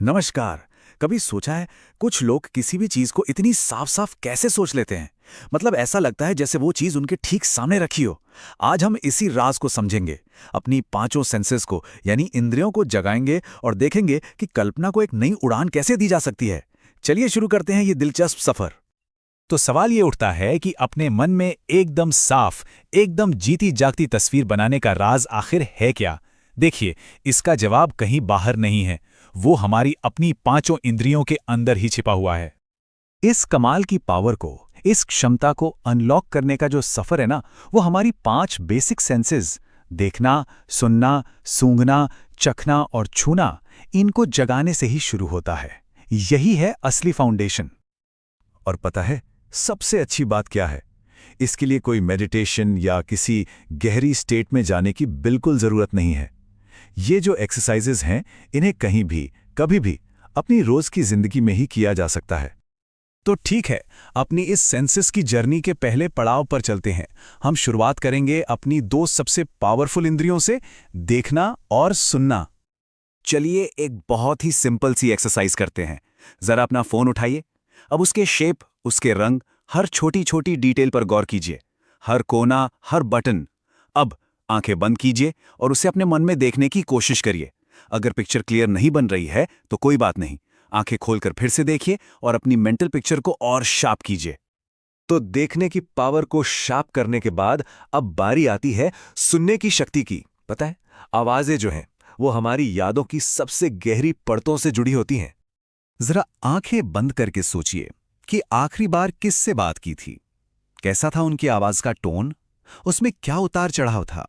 नमस्कार। कभी सोचा है कुछ लोग किसी भी चीज को इतनी साफ साफ कैसे सोच लेते हैं? मतलब ऐसा लगता है जैसे वो चीज उनके ठीक सामने रखी हो। आज हम इसी राज को समझेंगे, अपनी पांचों सेंसेस को यानी इंद्रियों को जगाएंगे और देखेंगे कि कल्पना को एक नई उड़ान कैसे दी जा सकती है। चलिए शुरू करते हैं ये दिलचस्प सफर। तो सवाल ये उठता है कि अपने मन में एकदम साफ, एकदम जीती जागती तस्वीर बनाने का राज आखिर है क्या? देखिए, इसका जवाब कहीं बाहर नहीं है, वो हमारी अपनी पांचों इंद्रियों के अंदर ही छिपा हुआ है। इस कमाल की पावर को, इस क्षमता को अनलॉक करने का जो सफर है ना, वो हमारी 5 बेसिक सेंसेस देखना, सुनना, सूंघना, चखना और छूना, इनको जगाने से ही शुरू होता है। यही है असली फाउंडेशन। और पता है सबसे अच्छी बात क्या है? इसके लिए कोई मेडिटेशन या किसी गहरी स्टेट में जाने की बिल्कुल जरूरत नहीं है। ये जो एक्सरसाइजेज हैं, इन्हें कहीं भी, कभी भी अपनी रोज की जिंदगी में ही किया जा सकता है। तो ठीक है, अपनी इस सेंसेस की जर्नी के पहले पड़ाव पर चलते हैं। हम शुरुआत करेंगे अपनी 2 सबसे पावरफुल इंद्रियों से, देखना और सुनना। चलिए एक बहुत ही सिंपल सी एक्सरसाइज करते हैं। जरा अपना फोन उठाइए। अब उसके शेप, उसके रंग, हर छोटी छोटी डिटेल पर गौर कीजिए। हर कोना, हर बटन। अब आंखें बंद कीजिए और उसे अपने मन में देखने की कोशिश करिए। अगर पिक्चर क्लियर नहीं बन रही है तो कोई बात नहीं, आंखें खोलकर फिर से देखिए और अपनी मेंटल पिक्चर को और शार्प कीजिए। तो देखने की पावर को शार्प करने के बाद अब बारी आती है सुनने की शक्ति की। पता है, आवाजें जो हैं वो हमारी यादों की सबसे गहरी परतों से जुड़ी होती हैं। जरा आंखें बंद करके सोचिए कि आखिरी बार किससे बात की थी। कैसा था उनकी आवाज का टोन? उसमें क्या उतार चढ़ाव था?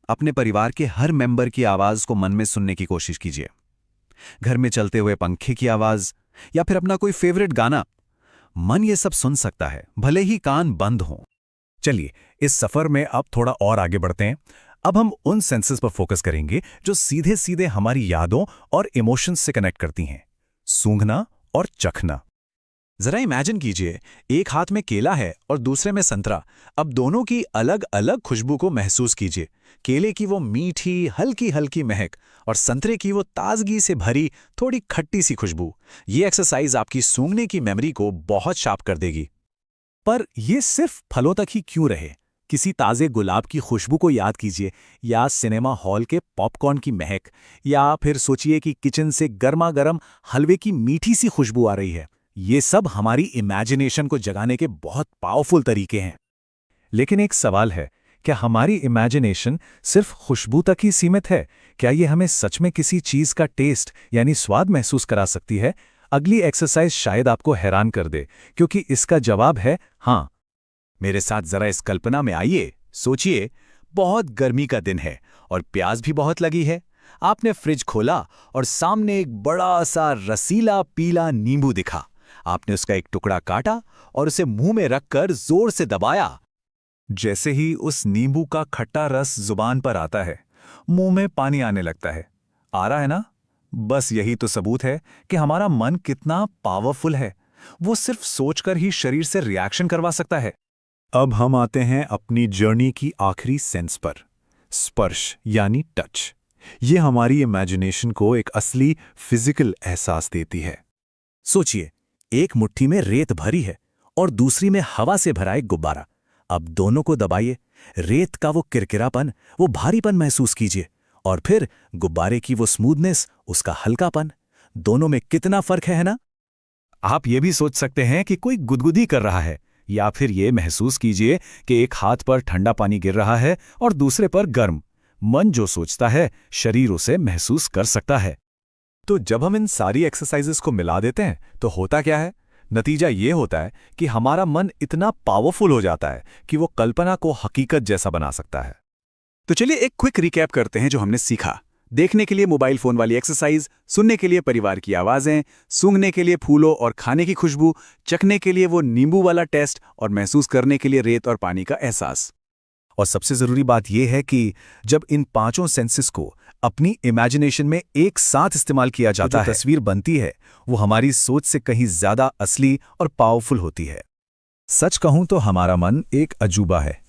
अपने परिवार के हर मेंबर की आवाज को मन में सुनने की कोशिश कीजिए। घर में चलते हुए पंखे की आवाज या फिर अपना कोई फेवरेट गाना। मन ये सब सुन सकता है, भले ही कान बंद हों। चलिए इस सफर में अब थोड़ा और आगे बढ़ते हैं। अब हम उन सेंसेस पर फोकस करेंगे जो सीधे सीधे हमारी यादों और इमोशंस से कनेक्ट करती हैं। सूंघना और चखना। जरा इमेजिन कीजिए, एक हाथ में केला है और दूसरे में संतरा। अब दोनों की अलग अलग खुशबू को महसूस कीजिए। केले की वो मीठी हल्की हल्की महक और संतरे की वो ताजगी से भरी थोड़ी खट्टी सी खुशबू। ये एक्सरसाइज आपकी सूंघने की मेमोरी को बहुत शार्प कर देगी। पर ये सिर्फ फलों तक ही क्यों रहे? किसी ताज़े गुलाब की खुशबू को याद कीजिए, या सिनेमा हॉल के पॉपकॉर्न की महक, या फिर सोचिए कि किचन से गर्मा गर्म हलवे की मीठी सी खुशबू आ रही है। ये सब हमारी इमेजिनेशन को जगाने के बहुत पावरफुल तरीके हैं। लेकिन एक सवाल है, क्या हमारी इमेजिनेशन सिर्फ खुशबू तक ही सीमित है? क्या ये हमें सच में किसी चीज का टेस्ट यानी स्वाद महसूस करा सकती है? अगली एक्सरसाइज शायद आपको हैरान कर दे, क्योंकि इसका जवाब है हाँ। मेरे साथ जरा इस कल्पना में आइए। सोचिए, बहुत गर्मी का दिन है और प्यास भी बहुत लगी है। आपने फ्रिज खोला और सामने एक बड़ा सा रसीला पीला नींबू दिखा। आपने उसका एक टुकड़ा काटा और उसे मुंह में रखकर जोर से दबाया। जैसे ही उस नींबू का खट्टा रस जुबान पर आता है, मुंह में पानी आने लगता है। आ रहा है ना? बस यही तो सबूत है कि हमारा मन कितना पावरफुल है। वो सिर्फ सोचकर ही शरीर से रिएक्शन करवा सकता है। अब हम आते हैं अपनी जर्नी की आखिरी सेंस पर, स्पर्श यानी टच। ये हमारी इमेजिनेशन को एक असली फिजिकल एहसास देती है। सोचिए, एक मुट्ठी में रेत भरी है और दूसरी में हवा से भरा एक गुब्बारा। अब दोनों को दबाइए। रेत का वो किरकिरापन, वो भारीपन महसूस कीजिए, और फिर गुब्बारे की वो स्मूथनेस, उसका हल्कापन। दोनों में कितना फर्क है ना? आप ये भी सोच सकते हैं कि कोई गुदगुदी कर रहा है, या फिर ये महसूस कीजिए कि एक हाथ पर ठंडा पानी गिर रहा है और दूसरे पर गर्म। मन जो सोचता है, शरीर उसे महसूस कर सकता है। तो जब हम इन सारी एक्सरसाइजेस को मिला देते हैं तो होता क्या है? नतीजा ये होता है कि हमारा मन इतना पावरफुल हो जाता है कि वो कल्पना को हकीकत जैसा बना सकता है। तो चलिए एक क्विक रिकैप करते हैं जो हमने सीखा। देखने के लिए मोबाइल फोन वाली एक्सरसाइज, सुनने के लिए परिवार की आवाजें, सूंघने के लिए फूलों और खाने की खुशबू, चखने के लिए वो नींबू वाला टेस्ट और महसूस करने के लिए रेत और पानी का एहसास। और सबसे जरूरी बात यह है कि जब इन पांचों सेंसेस को अपनी इमेजिनेशन में एक साथ इस्तेमाल किया जाता है, जो तस्वीर बनती है वो हमारी सोच से कहीं ज्यादा असली और पावरफुल होती है। सच कहूं तो हमारा मन एक अजूबा है।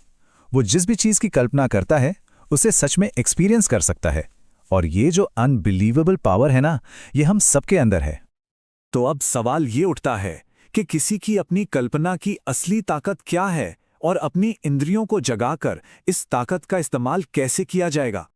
वो जिस भी चीज की कल्पना करता है उसे सच में एक्सपीरियंस कर सकता है, और ये जो अनबिलीवेबल पावर है ना, ये हम सबके अंदर है। तो अब सवाल ये उठता है कि किसी की अपनी कल्पना की असली ताकत क्या है और अपनी इंद्रियों को जगाकर इस ताकत का इस्तेमाल कैसे किया जाएगा।